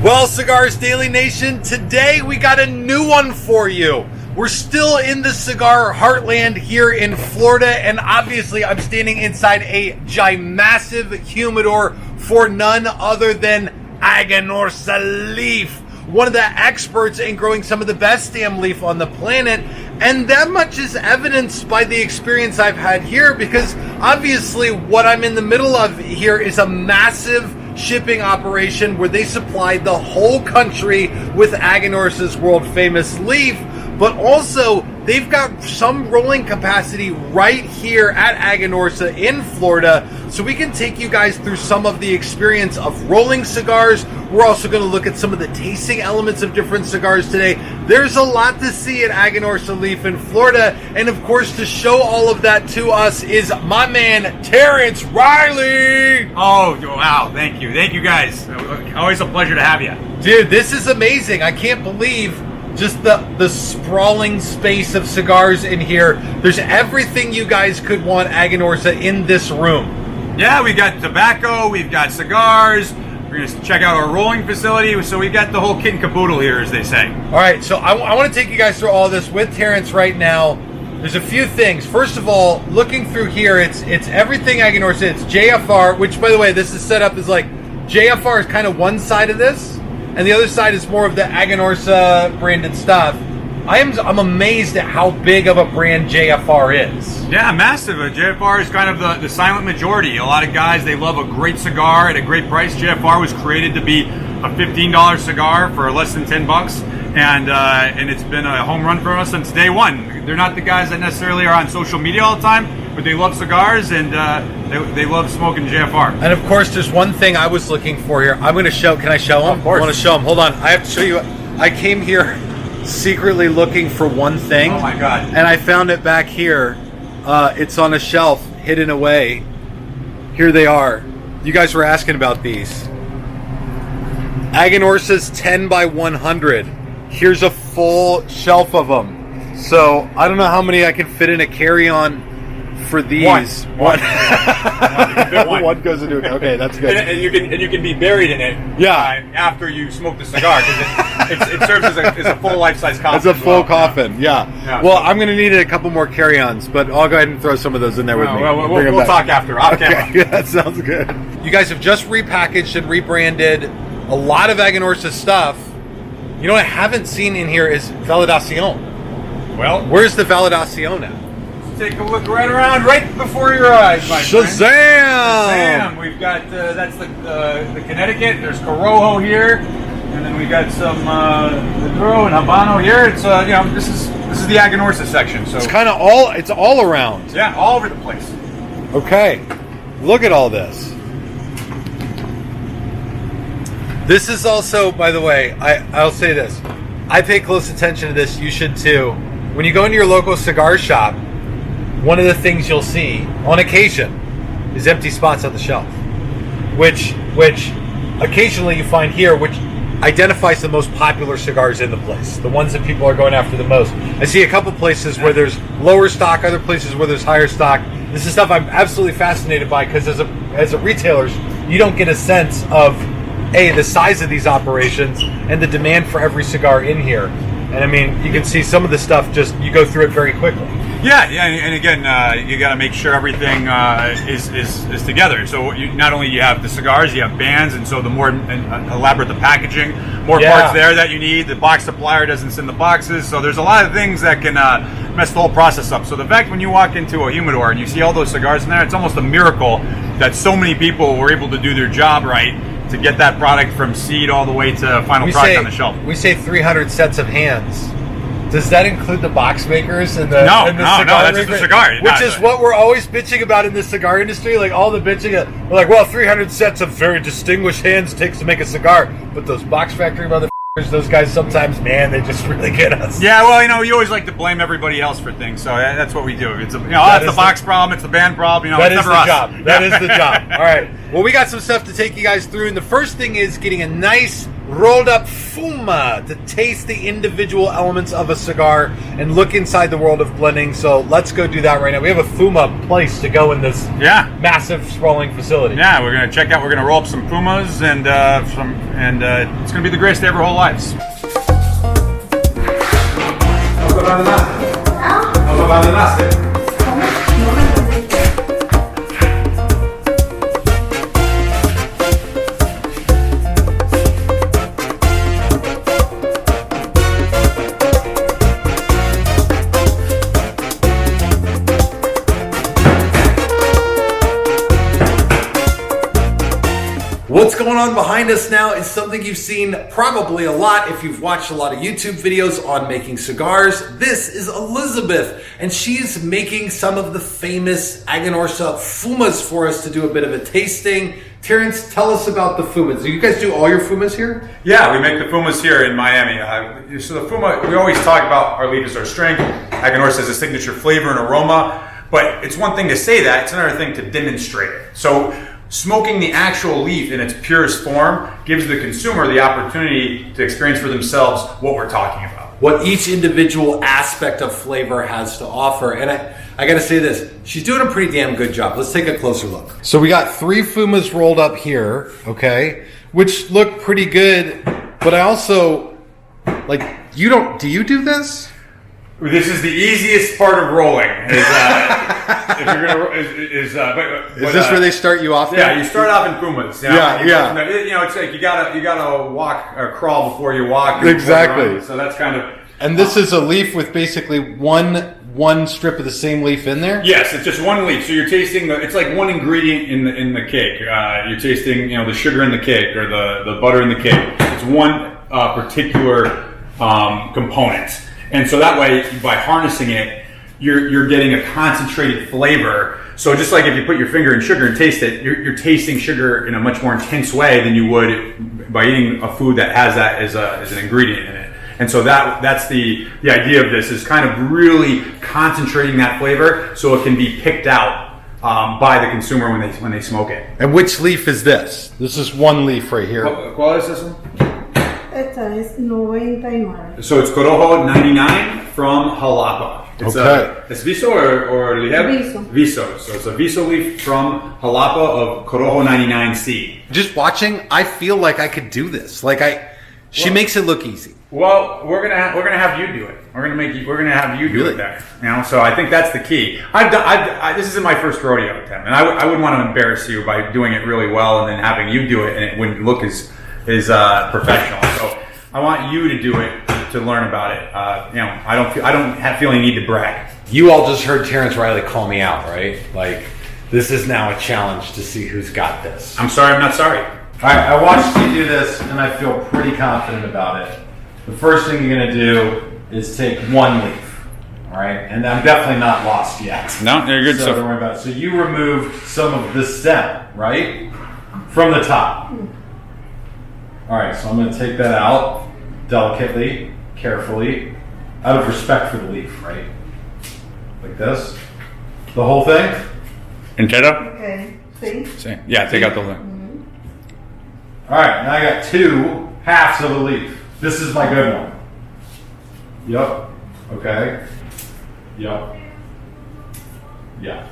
Well, Cigars Daily Nation, today we got a new one for you. We're still in the Cigar Heartland here in Florida, and obviously I'm standing inside a massive humidor for none other than Aganorsa leaf, one of the experts in growing some of the best stem leaf on the planet. And that much is evidenced by the experience I've had here, because obviously what I'm in the middle of here is a massive shipping operation where they supplied the whole country with Aganorsa's world famous leaf, but also they've got some rolling capacity right here at Aganorsa in Florida, so we can take you guys through some of the experience of rolling cigars. We're also going to look at some of the tasting elements of different cigars today. There's a lot to see at Aganorsa Leaf in Florida, and of course to show all of that to us is my man Terence Rilley. Oh, wow, thank you guys. Always a pleasure to have you. Dude, this is amazing. I can't believe just the sprawling space of cigars in here. There's everything you guys could want Aganorsa in this room. Yeah, we got tobacco, we've got cigars. We're going to check out our rolling facility, so we got the whole kit and caboodle here, as they say. All right, so I want to take you guys through all this with Terence right now. There's a few things. First of all, looking through here, it's everything Aganorsa. It's JFR, which, by the way, this is set up as like JFR is kind of one side of this, and the other side is more of the Aganorsa branded stuff. I'm amazed at how big of a brand JFR is. Yeah, massive. JFR is kind of the silent majority. A lot of guys, they love a great cigar at a great price. JFR was created to be a $15 cigar for less than $10, and it's been a home run for us since day one. They're not the guys that necessarily are on social media all the time, but they love cigars and they love smoking JFR. And of course, there's one thing I was looking for here. I'm going to show. Can I show them? Of course. I want to show them. Hold on. I have to show you. I came here secretly looking for one thing. Oh my God. And I found it back here. It's on a shelf, hidden away. Here they are. You guys were asking about these. Aganorsa's 10 by 100. Here's a full shelf of them. So I don't know how many I can fit in a carry-on for these. One. One goes into it. Okay, that's good. And you can be buried in it. Yeah. After you smoke the cigar, because it serves as a full life-size coffin. It's a full coffin. Yeah. Well, I'm going to need a couple more carry-ons, but I'll go ahead and throw some of those in there with me. We'll talk after. Off camera. Yeah, that sounds good. You guys have just repackaged and rebranded a lot of Aganorsa stuff. You know what I haven't seen in here is Validacion. Well, where's the Validacion at? Take a look right around, right before your eyes, my friend. Shazam! We've got that's the Connecticut. There's Corojo here, and then we got some Maduro and Habano here. It's this is the Aganorsa section. So it's kind of it's all around. Yeah, all over the place. Okay, look at all this. This is also, by the way, I'll say this. I pay close attention to this. You should too. When you go into your local cigar shop, one of the things you'll see on occasion is empty spots on the shelf, which occasionally you find here, which identifies the most popular cigars in the place, the ones that people are going after the most. I see a couple places where there's lower stock, other places where there's higher stock. This is stuff I'm absolutely fascinated by, because as a retailers, you don't get a sense of the size of these operations and the demand for every cigar in here. And I mean, you can see some of the stuff, just you go through it very quickly. Yeah, and again, you got to make sure everything is together. So not only you have the cigars, you have bands, and so the more elaborate the packaging, more parts there that you need. The box supplier doesn't send the boxes, so there's a lot of things that can mess the whole process up. So the fact when you walk into a humidor and you see all those cigars in there, it's almost a miracle that so many people were able to do their job right to get that product from seed all the way to final product on the shelf. We say 300 sets of hands. Does that include the box makers and the No, cigar that's just the cigar. Which is what we're always bitching about in the cigar industry. Like all the bitching, we're like, well, 300 sets of very distinguished hands it takes to make a cigar. But those box factory motherfuckers, those guys sometimes, man, they just really get us. Yeah, well, you always like to blame everybody else for things, so that's what we do. It's that's the box problem, it's the band problem. That it's is never the us. job. That is the job. All right. Well, we got some stuff to take you guys through, and the first thing is getting a nice rolled up Fuma to taste the individual elements of a cigar and look inside the world of blending. So let's go do that right now. We have a Fuma place to go in this massive sprawling facility. Yeah, we're gonna check out. We're gonna roll up some Fumas and it's gonna be the greatest day of our whole lives. What's going on behind us now is something you've seen probably a lot if you've watched a lot of YouTube videos on making cigars. This is Elizabeth, and she's making some of the famous Aganorsa Fumas for us to do a bit of a tasting. Terence, tell us about the Fumas. Do you guys do all your Fumas here? Yeah, we make the Fumas here in Miami. So the Fuma, we always talk about our leaf is our strength. Aganorsa has a signature flavor and aroma, but it's one thing to say that, it's another thing to demonstrate it. So smoking the actual leaf in its purest form gives the consumer the opportunity to experience for themselves what we're talking about. What each individual aspect of flavor has to offer. And I gotta say this, she's doing a pretty damn good job. Let's take a closer look. So we got 3 Fumas rolled up here, okay, which look pretty good, but I also, like, do you do this? This is the easiest part of rolling. Is this where they start you off? Yeah, you start off in Fumas. You know? Yeah. You know, it's like you gotta walk or crawl before you walk. Exactly. So that's kind of. And this is a leaf with basically one strip of the same leaf in there. Yes, it's just one leaf. So you're tasting it's like one ingredient in the cake. You're tasting the sugar in the cake or the butter in the cake. It's one particular component. And so that way, by harnessing it, you're getting a concentrated flavor. So just like if you put your finger in sugar and taste it, you're tasting sugar in a much more intense way than you would by eating a food that has that as an ingredient in it. And so that's the idea of this, is kind of really concentrating that flavor so it can be picked out by the consumer when they smoke it. And which leaf is this? This is one leaf right here. ¿Cuál es this one? Esta es 99. So it's Corojo 99 from Jalapa. It's Viso or Ligev? Viso. So it's a Viso leaf from Jalapa of Corojo 99C. Just watching, I feel like I could do this. She makes it look easy. Well, we're gonna have you do it. We're gonna have you do it there. So I think that's the key. This isn't my first rodeo, Tim, and I wouldn't want to embarrass you by doing it really well and then having you do it and it wouldn't look as professional. So I want you to do it to learn about it. I don't feel any need to brag. You all just heard Terence Rilley call me out, right? Like, this is now a challenge to see who's got this. I'm sorry, I'm not sorry. All right, I watched you do this, and I feel pretty confident about it. The first thing you're gonna do is take one leaf, all right? And I'm definitely not lost yet. No, you're good. So don't worry about it. So you removed some of the stem, right? From the top. All right, so I'm going to take that out delicately, carefully, out of respect for the leaf, right? Like this. The whole thing? Entero? Okay, see? Yeah, take out the lid. All right, now I got 2 halves of a leaf. This is my good one. Yup. Okay. Yup. Yeah.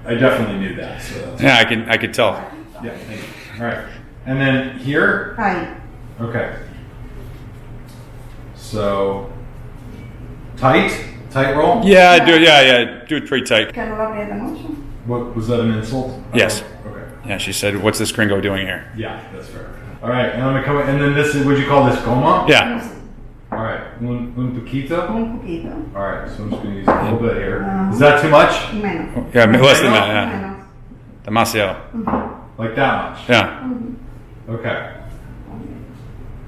I definitely knew that. So that's I could tell. Yeah, thank you. All right. And then here? Ahí. Okay. So, tight roll? Yeah, do it pretty tight. Que no la aprieta mucho. What was that, an insult? Yes. Okay. Yeah, she said, "What's this gringo doing here?" Yeah, that's fair. All right, and I'm gonna come. And then this is, would you call this goma? Yeah. All right, un poquito. Un poquito. All right, so I'm just gonna use a little bit here. Is that too much? Menos. Yeah, less than that. Yeah. Menos. Demasiado. Like that much? Yeah. Okay.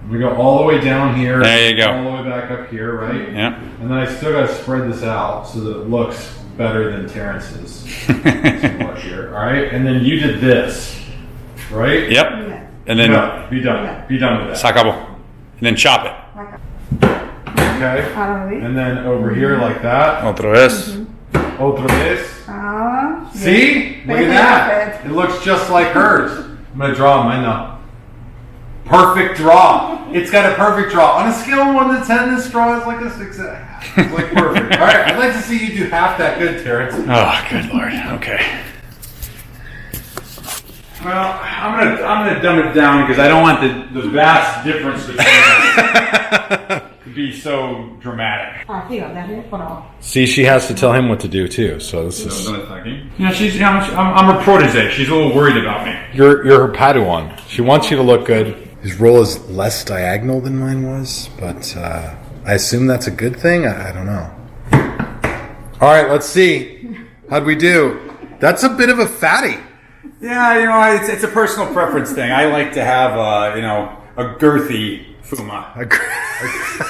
We go all the way down here. There you go. All the way back up here, right? Yeah. And then I still got to spread this out so that it looks better than Terrence's. Here. All right. And then you did this, right? Yep. Yeah. And then Be done. Be done with that. se acabó. And then chop it. Okay. And then over here like that. Otra vez. Otra vez. Ah, See? Look at that. It looks just like hers. I'm going to draw mine now. Perfect draw. It's got a perfect draw. On a scale of 1 to 10, this straw is like a 6.5. It's like perfect. All right, I'd like to see you do half that good, Terrence. Oh, good Lord. Okay. Well, I'm gonna dumb it down because I don't want the vast difference between us to be so dramatic. See, she has to tell him what to do too. So this is. Yeah, I'm her protege. She's a little worried about me. You're her Padawan. She wants you to look good. His roll is less diagonal than mine was, but I assume that's a good thing. I don't know. All right, let's see. How'd we do? That's a bit of a fatty. Yeah, it's a personal preference thing. I like to have a girthy Fuma.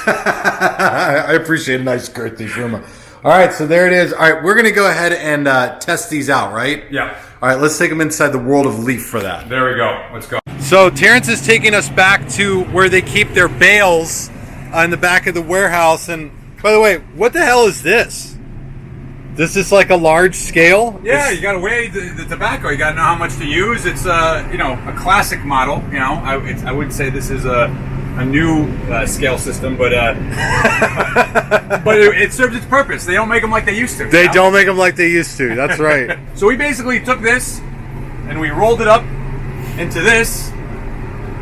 I appreciate a nice girthy Fuma. All right, so there it is. All right, we're going to go ahead and test these out, right? Yeah. All right, let's take them inside the world of leaf for that. There we go. Let's go. So Terrence is taking us back to where they keep their bales in the back of the warehouse. And by the way, what the hell is this? This is like a large scale? Yeah, you got to weigh the tobacco. You got to know how much to use. It's a classic model. I would say this is a new scale system, but but it serves its purpose. They don't make them like they used to. They don't make them like they used to. That's right. So we basically took this and we rolled it up into this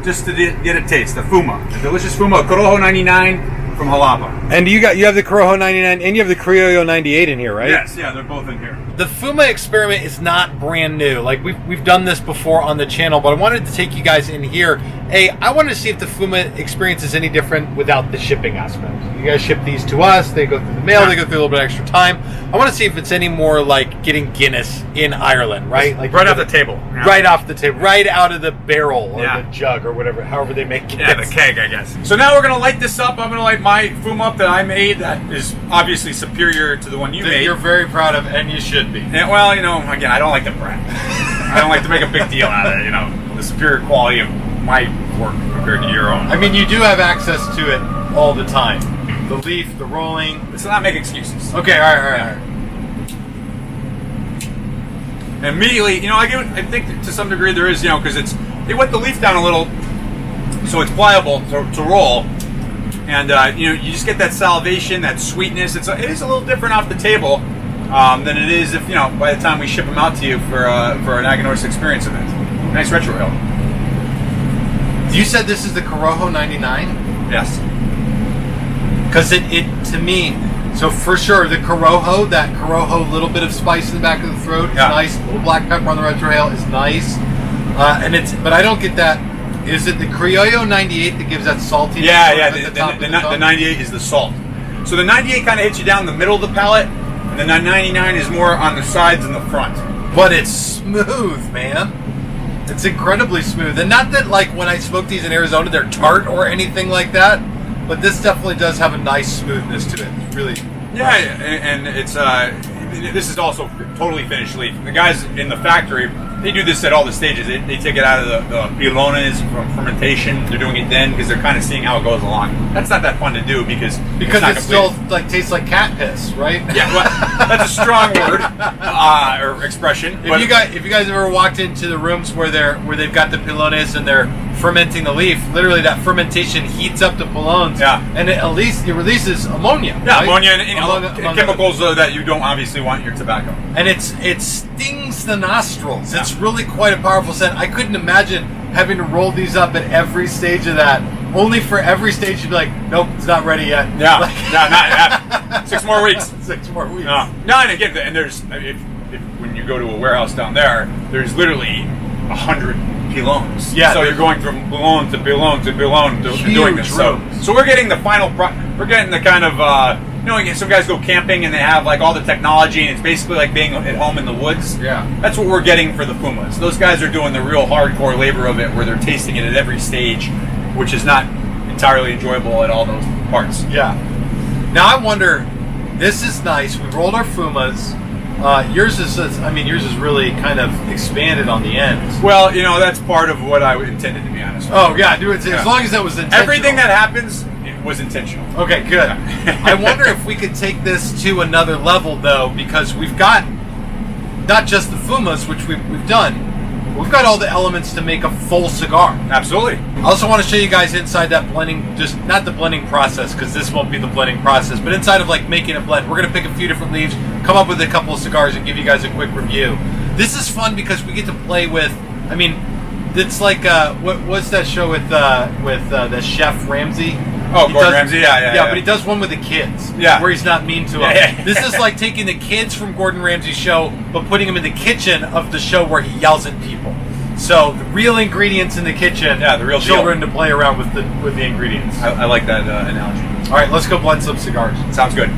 just to get a taste. The Fuma, the delicious Fuma, Corojo 99 from Jalapa. And you have the Corojo 99 and you have the Criollo 98 in here, right? Yes, yeah, they're both in here. The Fuma experiment is not brand new. Like we've done this before on the channel, but I wanted to take you guys in here. I wanted to see if the Fuma experience is any different without the shipping aspect. You guys ship these to us, they go through the mail, they go through a little bit extra time. I want to see if it's any more like getting Guinness in Ireland, right? Like right off the table. Yeah. Right off the table, right out of the barrel or Yeah. the jug or whatever, however they make it. Yeah, the keg, I guess. So now we're going to light this up. I'm going to light my Fuma up that I made that is obviously superior to the one you That made. you're very proud of, and you should be. And, well, again, I don't like to brag. I don't like to make a big deal out of it, the superior quality of my work compared to your own. I mean, you do have access to it all the time. The leaf, the rolling. Let's not make excuses. Okay, all right. And immediately, I think to some degree there is, because they wet the leaf down a little, so it's pliable to roll. And, you just get that salivation, that sweetness. It is a little different off the table than it is if, by the time we ship them out to you for an Aganorsa experience event. Nice retro ale. You said this is the Corojo 99? Yes. Because it to me, so for sure, the Corojo, that Corojo little bit of spice in the back of the throat is nice. A little black pepper on the retro ale is nice. But I don't get that. Is it the Criollo 98 that gives that saltiness? Yeah. The 98 is the salt. So the 98 kind of hits you down the middle of the palate, and the 99 is more on the sides and the front. But it's smooth, man. It's incredibly smooth. And not that, like, when I smoke these in Arizona, they're tart or anything like that, but this definitely does have a nice smoothness to it. It's really... Yeah, and it's this is also totally finished leaf. The guys in the factory, they do this at all the stages. They take it out of the pilones from fermentation. They're doing it then because they're kind of seeing how it goes along. That's not that fun to do because it still like tastes like cat piss, right? Yeah, well, that's a strong word or expression. If you guys ever walked into the rooms where they've got the pilones and they're fermenting the leaf, literally that fermentation heats up the pilones. Yeah, and it releases ammonia. Yeah, right? ammonia and chemicals that you don't obviously want in your tobacco. And it stings the nostrils. Yeah. It's really quite a powerful scent. I couldn't imagine having to roll these up at every stage of that. Only for every stage you'd be like, nope, it's not ready yet. Yeah, not yet. 6 more weeks. 6 more weeks. No, and again, and there's when you go to a warehouse down there's literally 100 pilones. Yeah. So you're going from pilone to pilone to pilone to doing this. So we're getting the final. We're getting the kind of. Some guys go camping and they have like all the technology and it's basically like being at home in the woods. Yeah. That's what we're getting for the Fumas. Those guys are doing the real hardcore labor of it where they're tasting it at every stage, which is not entirely enjoyable at all those parts. Yeah. Now I wonder, this is nice. We rolled our Fumas. Yours is really kind of expanded on the end. Well, that's part of what I intended, to be honest. Oh, yeah, as long as that was intentional. Everything that happens was intentional. Okay, good. I wonder if we could take this to another level, though, because we've got not just the Fumas, which we've done, we've got all the elements to make a full cigar. Absolutely. I also want to show you guys inside that blending, just not the blending process, because this won't be the blending process, but inside of like making a blend. We're going to pick a few different leaves, come up with a couple of cigars, and give you guys a quick review. This is fun because we get to play with, I mean, it's like, what's that show with the chef Ramsay? Oh, Gordon Ramsay, yeah. But he does one with the kids, yeah, where he's not mean to them. Yeah. This is like taking the kids from Gordon Ramsay's show, but putting them in the kitchen of the show where he yells at people. So the real ingredients in the kitchen, the real children deal. to play around with the ingredients. I like that analogy. All right, let's go blend some cigars. Sounds good.